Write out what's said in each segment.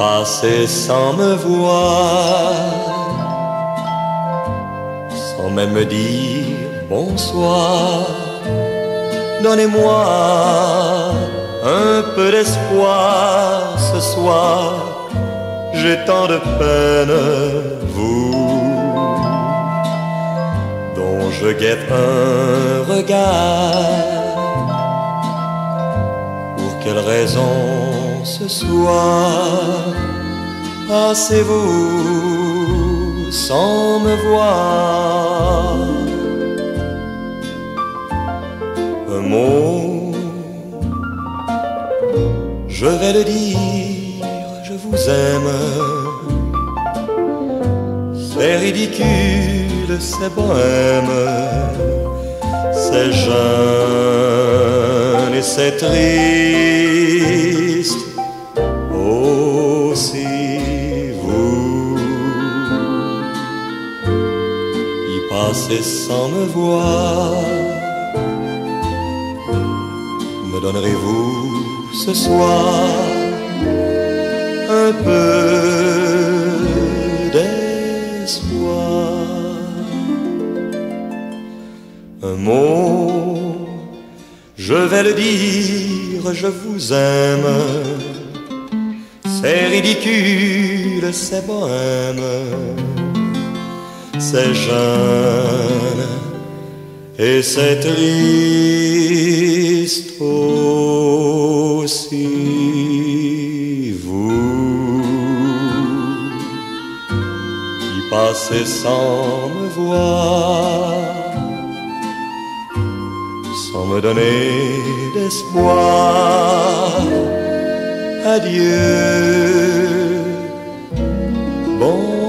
passé sans me voir, sans même me dire bonsoir. Donnez-moi un peu d'espoir ce soir, j'ai tant de peine, vous, dont je guette un regard. Pour quelle raison ce soir passez-vous sans me voir? Un mot, je vais le dire, je vous aime. C'est ridicule, c'est bohème, c'est jeune et c'est triste aussi. Vous y passez sans me voir. Me donnerez-vous ce soir un peu d'espoir? Un mot, je vais le dire, je vous aime. C'est ridicule, c'est bohème, c'est jeune et c'est triste aussi. Vous qui passez sans me voir, sans me donner d'espoir. Adieu, bonsoir.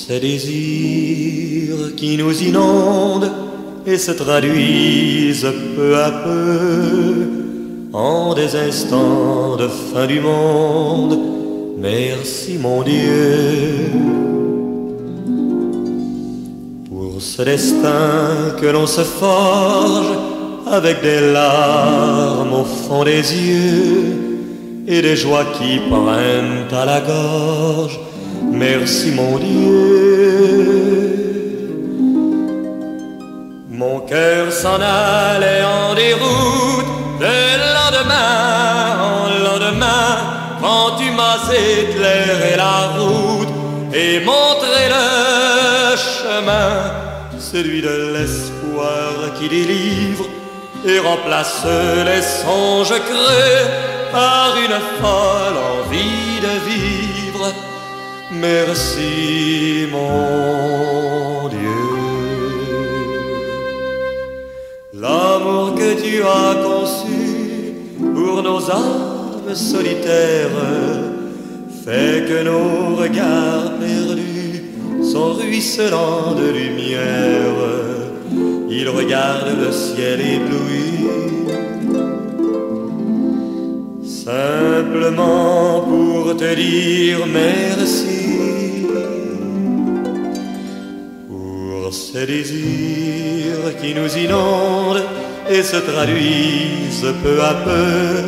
Ces désirs qui nous inondent et se traduisent peu à peu en des instants de fin du monde. Merci mon Dieu pour ce destin que l'on se forge avec des larmes au fond des yeux et des joies qui prennent à la gorge. Merci mon Dieu. Mon cœur s'en allait en déroute de lendemain en lendemain, quand tu m'as éclairé la route et montré le chemin, celui de l'espoir qui délivre et remplace les songes creux par une folle envie de vivre. Merci mon Dieu. L'amour que tu as conçu pour nos âmes solitaires fait que nos regards perdus sont ruisselants de lumière. Ils regardent le ciel ébloui simplement pour te dire merci pour ces désirs qui nous inondent et se traduisent peu à peu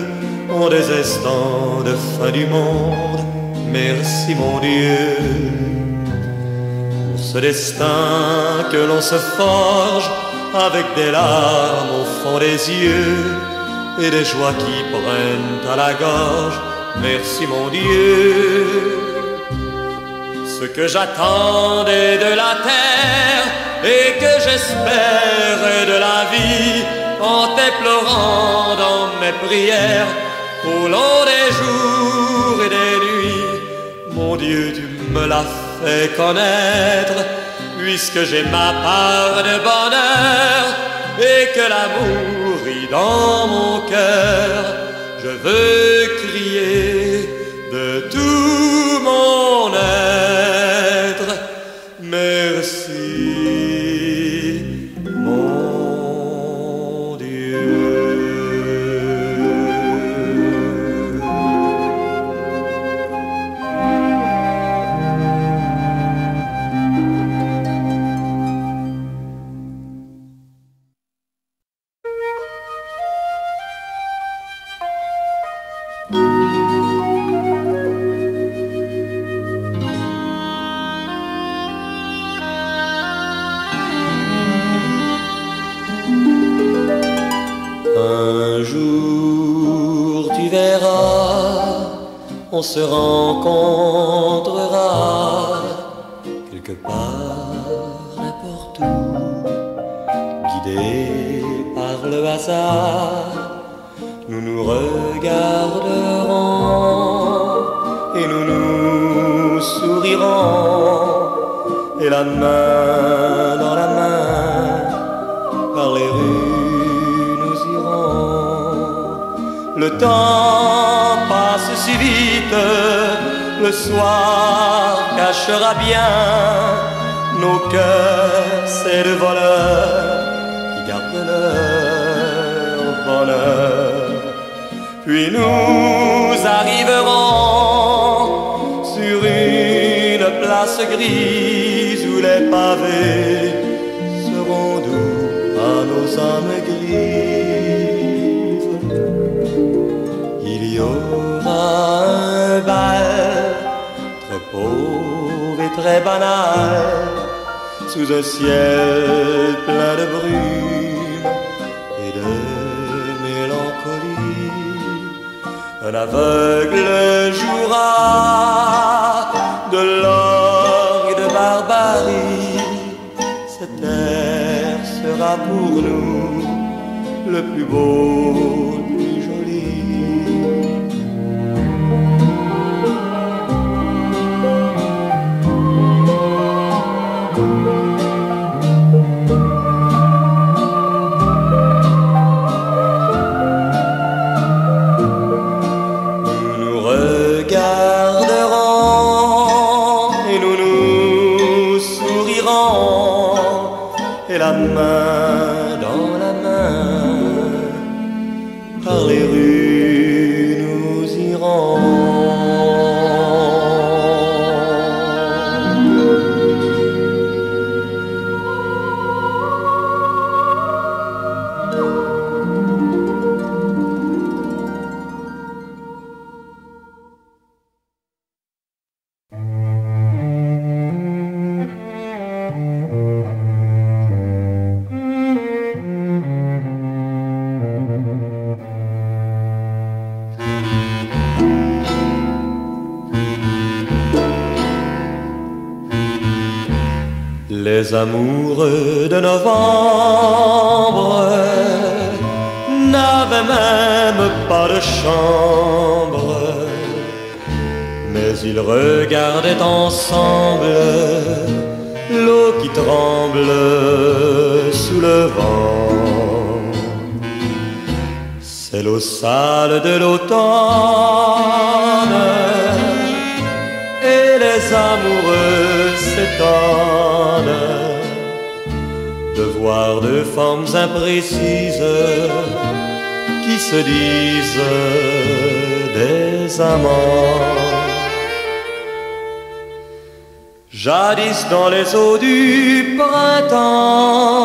en des instants de fin du monde. Merci mon Dieu pour ce destin que l'on se forge avec des larmes au fond des yeux et des joies qui prennent à la gorge. Merci mon Dieu. Ce que j'attendais de la terre et que j'espérais de la vie, en t'éplorant dans mes prières au long des jours et des nuits, mon Dieu, tu me l'as fait connaître, puisque j'ai ma part de bonheur et que l'amour rit dans mon cœur. Je veux crier de tout on se rencontrera quelque part, n'importe où, guidés par le hasard. Nous nous regarderons et nous nous sourirons, et la main dans la main, par les rues nous irons. Le temps passe si vite, le soir cachera bien nos cœurs, ces deux voleurs qui gardent leur bonheur. Puis nous arriverons sur une place grise où les pavés seront doux à nos âmes grises. Il y aura un bal très pauvre et très banal, sous un ciel plein de brume et de mélancolie. Un aveugle jouera de l'orgue et de barbarie. Cet air sera pour nous le plus beau, le plus joli. Et la main dans la main, par les rues nous irons. Les amoureux de novembre n'avaient même pas de chambre, mais ils regardaient ensemble l'eau qui tremble sous le vent. C'est l'eau sale de l'automne et les amoureux s'étonnent de voir deux formes imprécises qui se disent des amants. Jadis dans les eaux du printemps,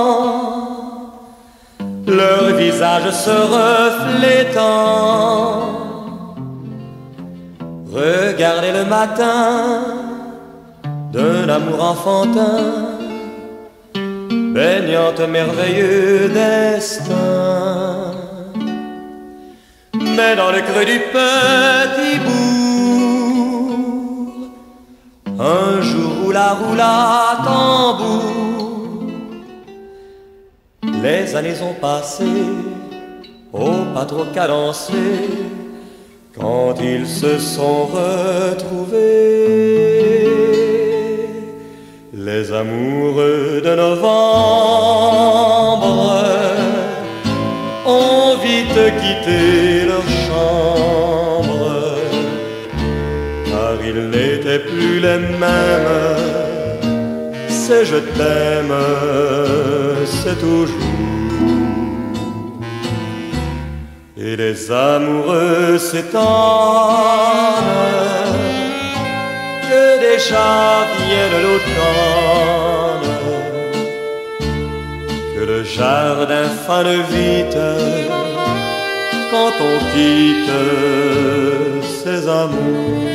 leurs visages se reflétant, regardaient le matin d'un amour enfantin, baignant un merveilleux destin. Mais dans le creux du petit bourg, un jour roula tambour, les années ont passé, au pas trop cadencé, quand ils se sont retrouvés. Les amoureux de novembre ont vite quitté leur chambre, car ils n'étaient plus les mêmes. C'est je t'aime, c'est toujours. Et les amoureux s'étonnent que déjà vienne l'automne, que le jardin fane vite quand on quitte ses amours.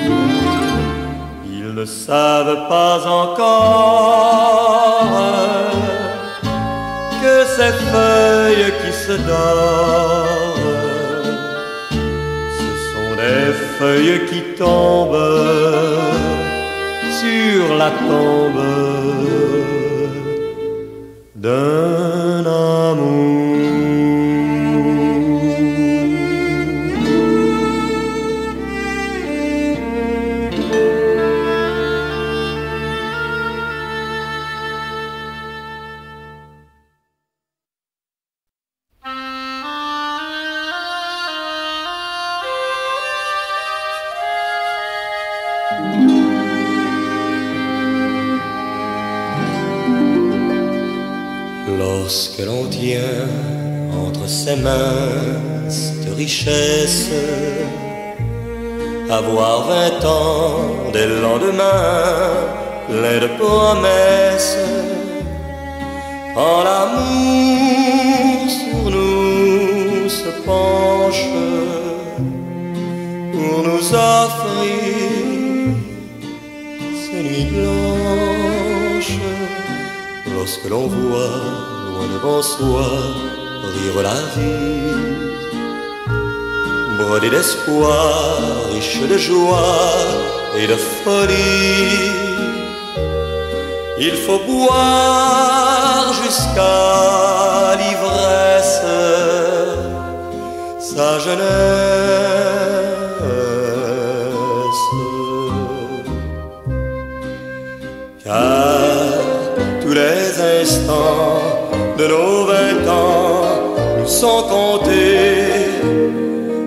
Ils ne savent pas encore que ces feuilles qui se dorent, ce sont des feuilles qui tombe sur la tombe d'un amour. Lorsque l'on tient entre ses mains cette richesse, avoir 20 ans des lendemains plein de promesses, quand l'amour sur nous se penche pour nous offrir ces nuits blanches, lorsque l'on voit loin devant soi rire la vie, brodée d'espoir, riche de joie et de folie, il faut boire jusqu'à l'ivresse sa jeunesse, car tous les instants de nos 20 ans nous sont comptés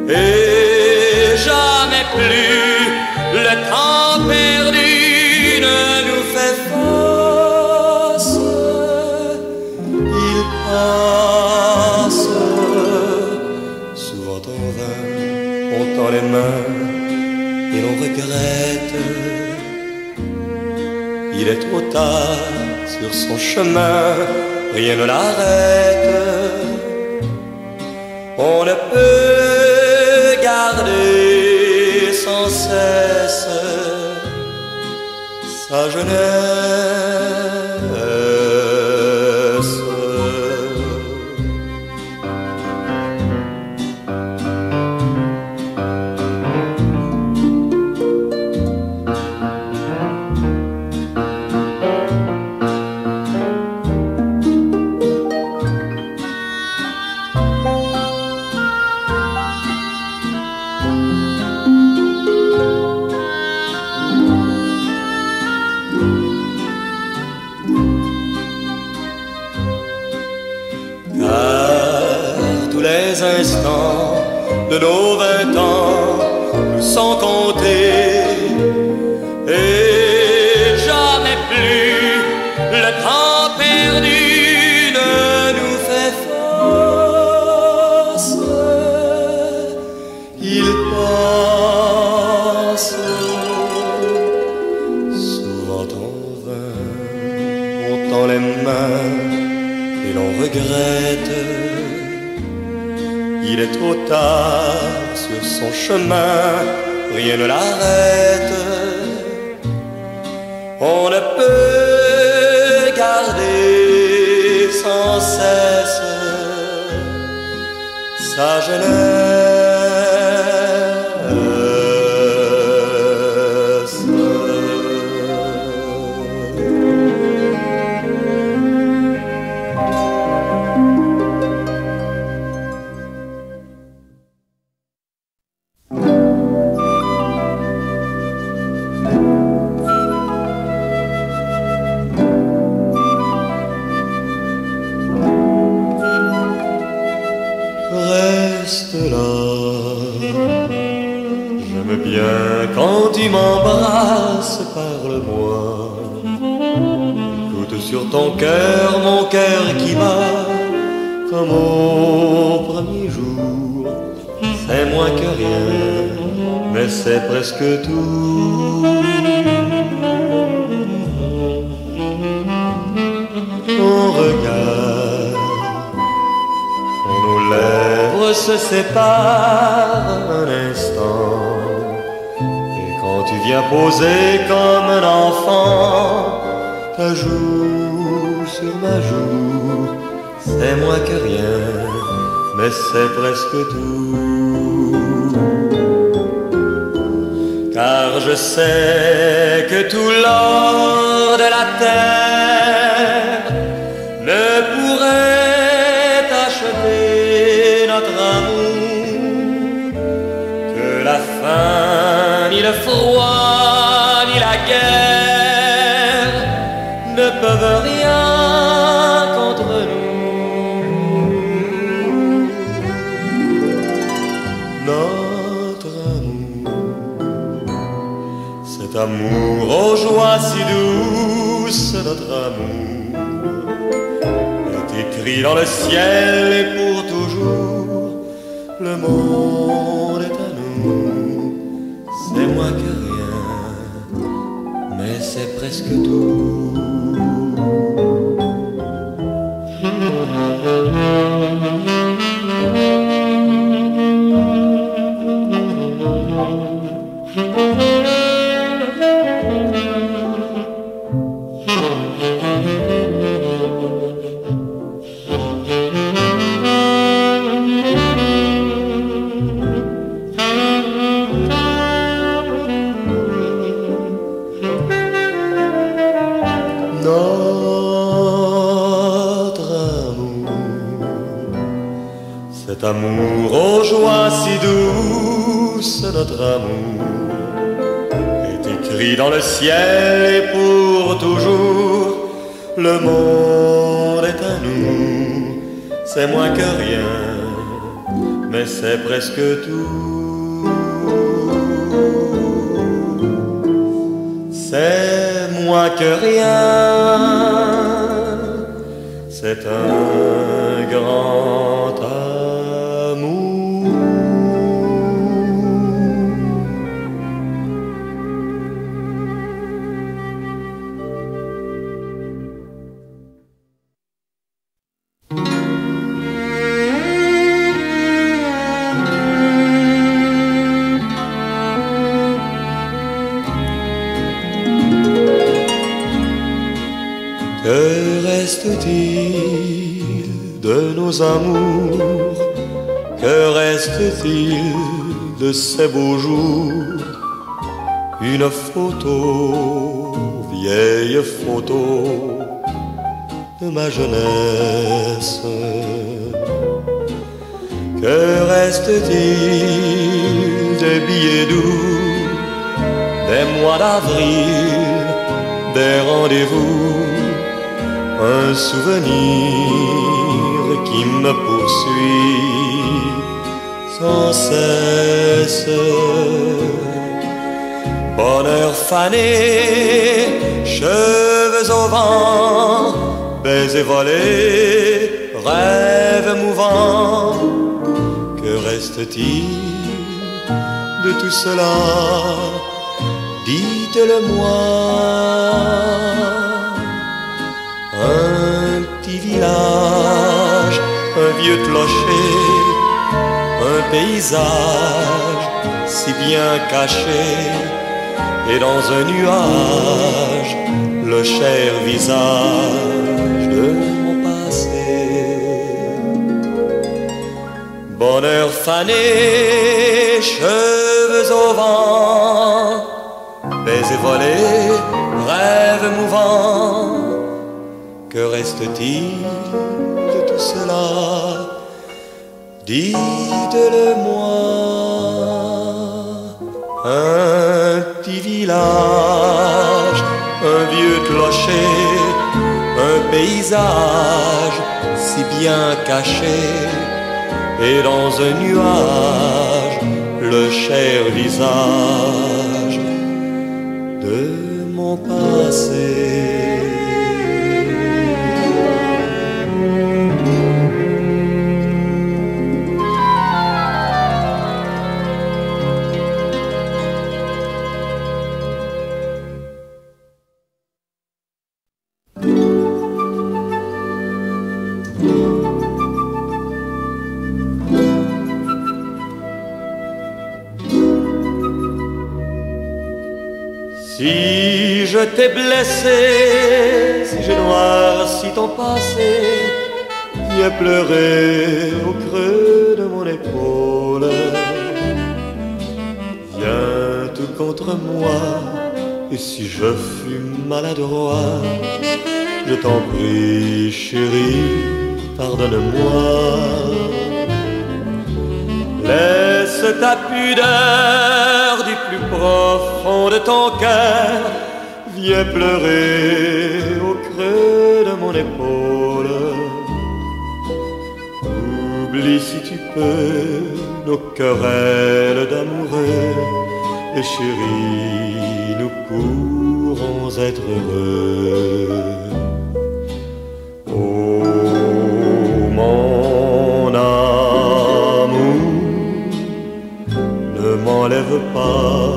et jamais plus le temps perdu ne nous fait face. Il passe souvent en vain, on tend les mains et l'on regrette. Il est trop tard sur son chemin, rien ne l'arrête. On ne peut garder sans cesse sa jeunesse. Les instants de nos 20 ans nous sont comptés et jamais plus le temps perdu ne nous fait face. Il passe souvent en vain, on tend les mains et l'on regrette. Il est trop tard sur son chemin, rien ne l'arrête. On ne peut garder sans cesse sa jeunesse. Reste là, j'aime bien quand tu m'embrasses, parle-moi. Écoute sur ton cœur, mon cœur qui bat comme au premier jour. C'est moins que rien, mais c'est presque tout. Ton regard, nos lèvres se séparent un instant, et quand tu viens poser comme un enfant ta joue sur ma joue, c'est moins que rien, mais c'est presque tout. je sais que tout l'or de la terre ne pourrait achever notre amour, que la faim, ni le froid, ni la guerre ne peuvent rien contre nous. Notre amour, cet amour aux joies si douces, notre amour est écrit dans le ciel et pour toujours. Le monde est à nous, c'est moins que rien, mais c'est presque tout. Cet amour aux joies si douces, notre amour est écrit dans le ciel et pour toujours. Le monde est à nous, c'est moins que rien, mais c'est presque tout. C'est moins que rien, c'est un grand amour. Que reste-t-il de nos amours? Que reste-t-il de ces beaux jours? Une photo, vieille photo de ma jeunesse. Que reste-t-il des billets doux, des mois d'avril, des rendez-vous? Un souvenir qui me poursuit sans cesse. Bonheur fané, cheveux au vent, baisers volés, rêves mouvants. Que reste-t-il de tout cela? Dites-le-moi. Un petit village, un vieux clocher, un paysage si bien caché, et dans un nuage, le cher visage de mon passé. Bonheur fané, cheveux au vent, baisers volés, rêves mouvants. Que reste-t-il de tout cela? Dites-le-moi. Un petit village, un vieux clocher, un paysage si bien caché, et dans un nuage, le cher visage de mon passé. Si je t'ai blessé, si j'ai noirci ton passé, viens pleurer au creux de mon épaule. Viens tout contre moi. Et si je fus maladroit, je t'en prie, chérie, pardonne-moi. Laisse ta pudeur du plus profond de ton cœur, viens pleurer au creux de mon épaule. Oublie si tu peux nos querelles d'amoureux, et chérie, nous pourrons être heureux. Oh mon amour, ne m'enlève pas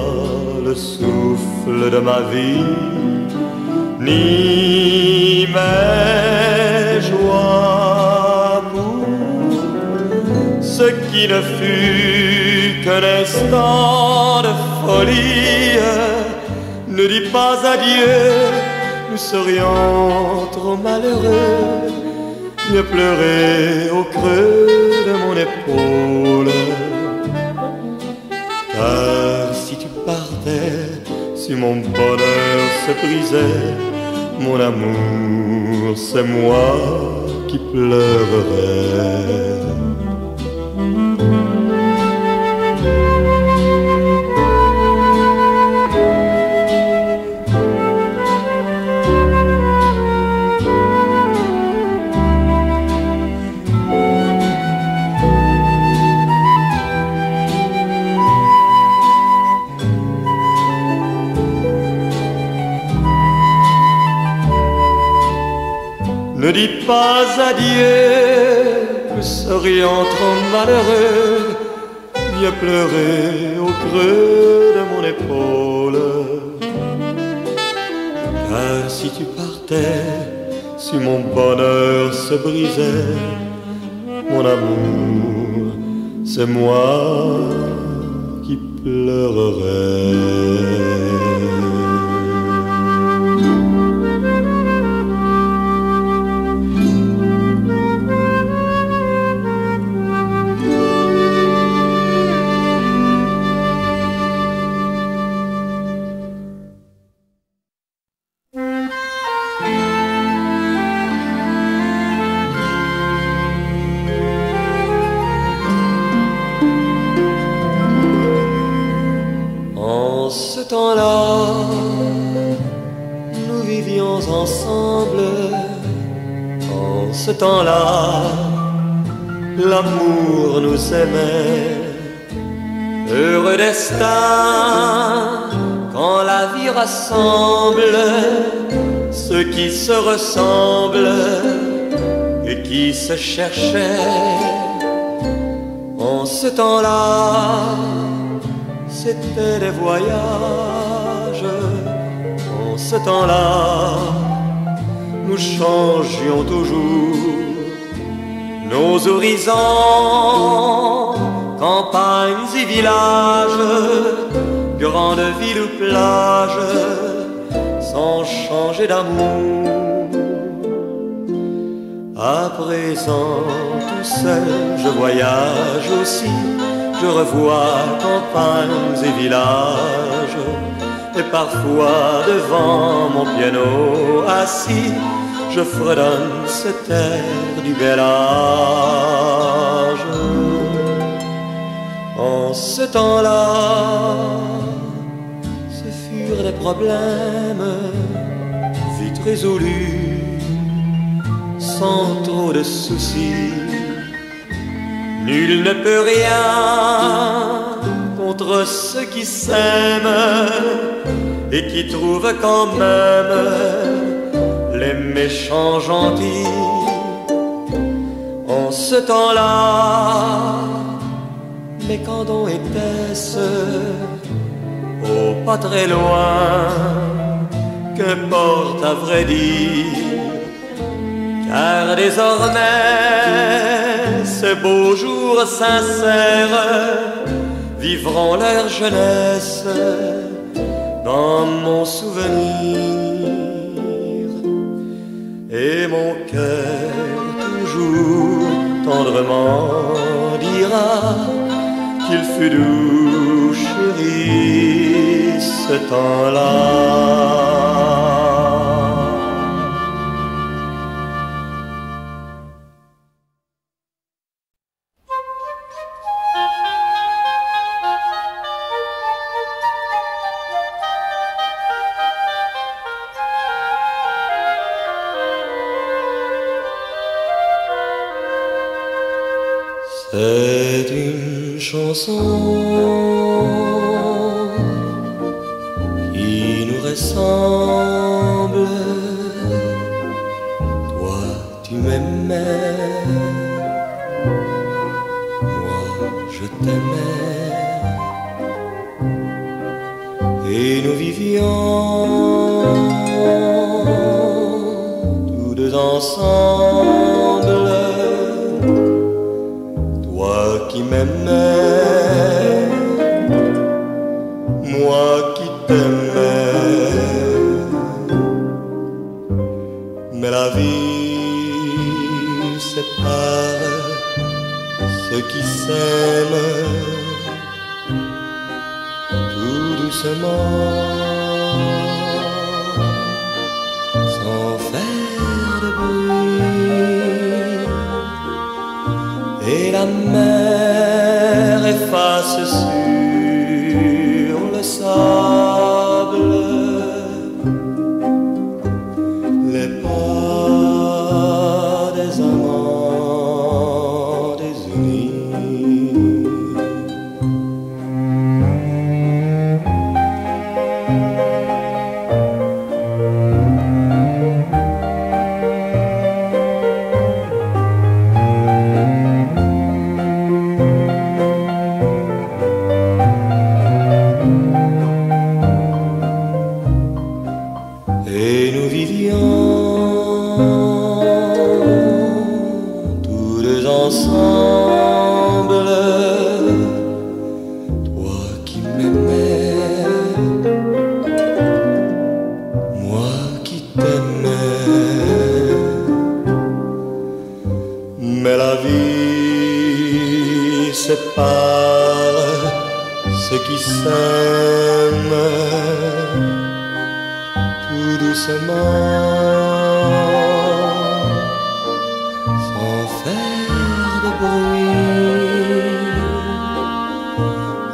le souffle de ma vie, ni mes joies pour ce qui ne fut qu'un instant de folie. Ne dis pas adieu, nous serions trop malheureux. Viens pleurer au creux de mon épaule. Car si tu partais, si mon bonheur se brisait, mon amour, c'est moi qui pleurerais. Ne dis pas adieu, nous serions trop malheureux. Viens pleurer au creux de mon épaule. Car si tu partais, si mon bonheur se brisait, mon amour, c'est moi qui pleurerais. Nous vivions ensemble. En ce temps-là, l'amour nous aimait. Heureux destin, quand la vie rassemble ceux qui se ressemblent et qui se cherchaient. En ce temps-là, c'était des voyages. En ce temps-là, nous changions toujours nos horizons, campagnes et villages, grandes villes ou plages, sans changer d'amour. À présent, tout seul, je voyage aussi. Je revois campagnes et villages, et parfois devant mon piano assis, je fredonne cet air du bel âge. En ce temps-là, ce furent des problèmes vite résolus, sans trop de soucis. Nul ne peut rien contre ceux qui s'aiment et qui trouvent quand même les méchants gentils. En ce temps-là, mais quand on était-ce? Oh, pas très loin, qu'importe à vrai dire, car désormais ces beaux jours sincères vivront leur jeunesse dans mon souvenir. Et mon cœur toujours tendrement dira qu'il fut doux, chérie, ce temps-là. C'est une chanson qui nous ressemble. Toi, tu m'aimais, moi, je t'aimais, et nous vivions tous deux ensemble. Toi qui m'aimais, moi qui t'aimais, mais la vie sépare ceux qui s'aiment tout doucement, sans faire de bruit. Et la mer efface sur le sable les pas des amants désunis. Et nous vivions tous deux ensemble. Toi qui m'aimais, moi qui t'aimais, mais la vie sépare ceux qui s'aiment tout doucement, sans faire de bruit.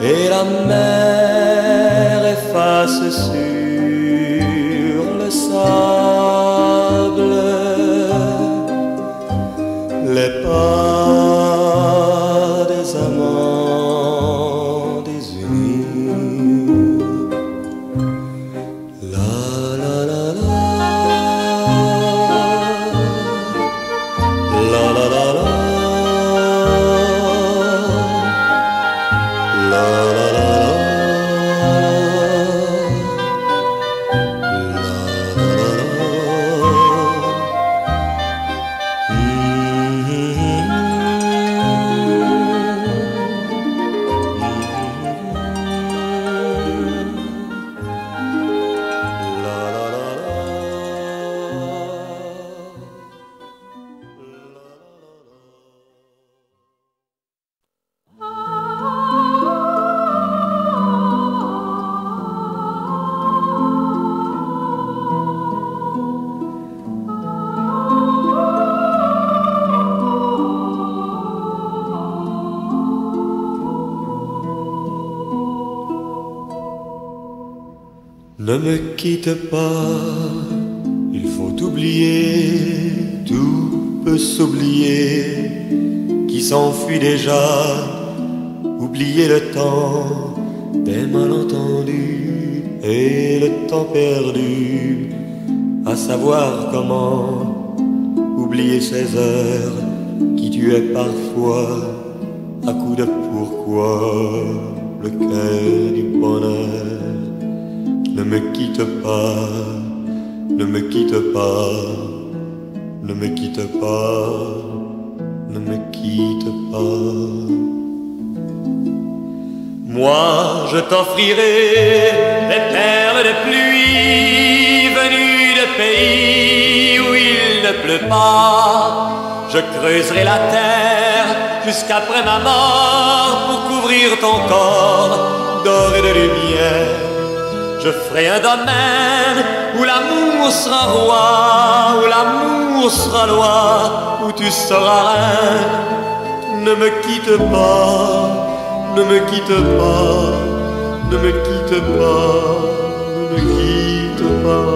Et la mer efface sur le sable les pas des amants désunis. La la la la, la la la la, la la la la, Ne me quitte pas, il faut oublier, tout peut s'oublier, qui s'enfuit déjà, oublier le temps des malentendus et le temps perdu, à savoir comment oublier ces heures qui tuaient parfois à coups de pourquoi le cœur du bonheur. Ne me quitte pas, ne me quitte pas, ne me quitte pas, ne me quitte pas. Moi, je t'offrirai des perles de pluie venues de pays où il ne pleut pas. Je creuserai la terre jusqu'après ma mort pour couvrir ton corps d'or et de lumière. Je ferai un domaine où l'amour sera roi, où l'amour sera loi, où tu seras reine. Ne me quitte pas, ne me quitte pas, ne me quitte pas, ne me quitte pas.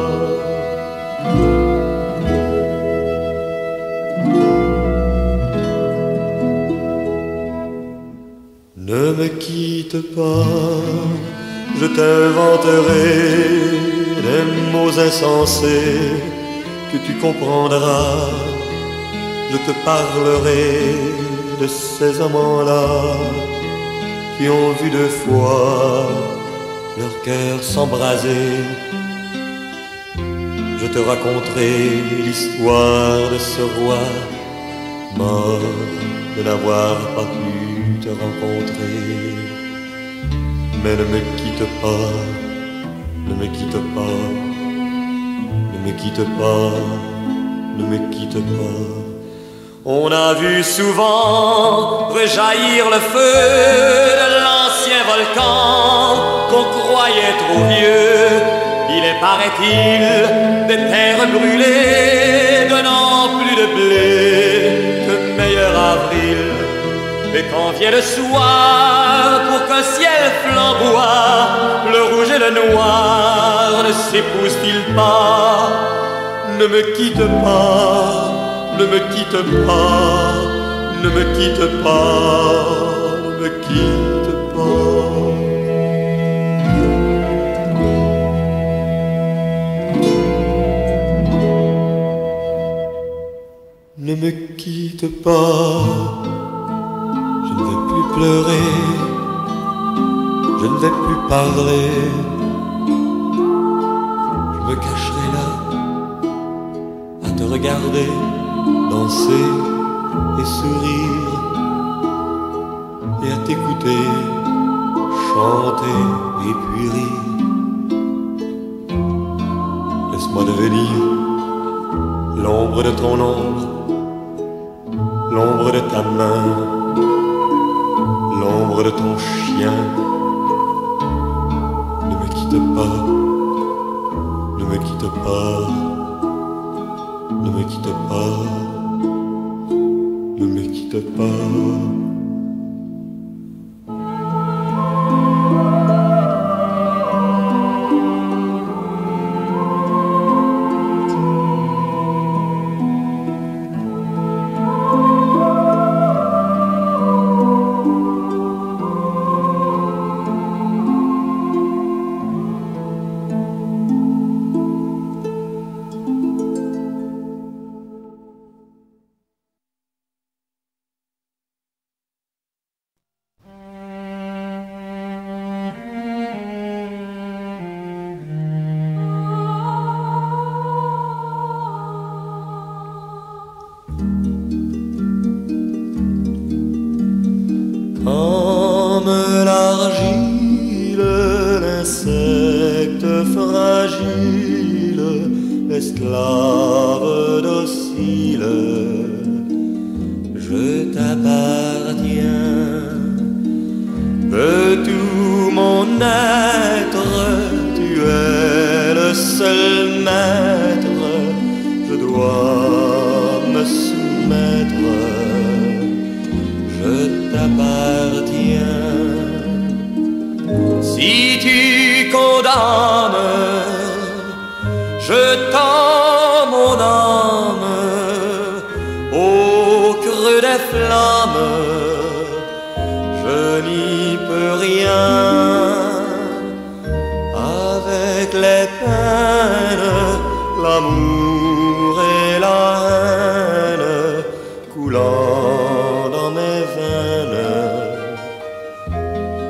Ne me quitte pas, je t'inventerai des mots insensés que tu comprendras. Je te parlerai de ces amants-là qui ont vu deux fois leur cœur s'embraser. Je te raconterai l'histoire de ce roi mort de n'avoir pas pu te rencontrer. Mais ne me quitte pas, ne me quitte pas, ne me quitte pas, ne me quitte pas. On a vu souvent rejaillir le feu de l'ancien volcan qu'on croyait trop vieux. Il est, paraît-il, des terres brûlées donnant plus de blé que meilleur avril. Et quand vient le soir, pour qu'un ciel flamboie, le rouge et le noir ne s'épousent-ils pas? Ne me quitte pas, ne me quitte pas, ne me quitte pas, ne me quitte pas. Ne me quitte pas, je ne vais plus pleurer, je ne vais plus parler. Je me cacherai là, à te regarder, danser et sourire, et à t'écouter, chanter et puis rire. Laisse-moi devenir l'ombre de ton ombre, l'ombre de ta main, l'ombre de ton chien. Ne me quitte pas, ne me quitte pas, ne me quitte pas, ne me quitte pas. Comme l'argile, l'insecte fragile, esclave docile, je t'appartiens. De tout mon être, tu es le seul maître, je dois me soumettre. Je t'appartiens. Si tu condamnes, je tends mon âme au creux des flammes. Je n'y peux rien. Avec les peines, l'amour et la haine coulant dans mes veines,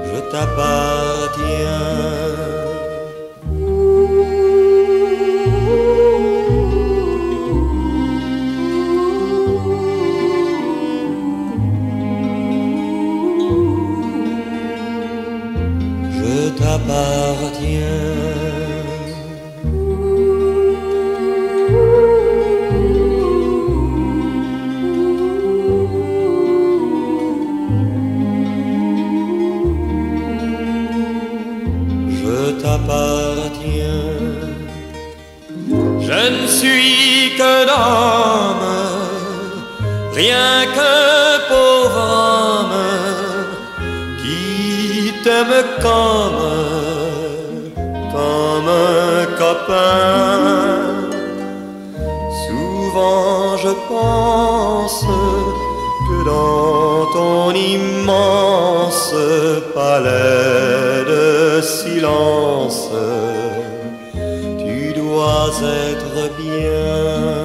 je t'appartiens. Je t'appartiens. Je ne suis qu'un homme, rien qu'un pauvre homme qui t'aime comme un copain. Souvent je pense que dans ton immense palais de silence, tu dois être bien.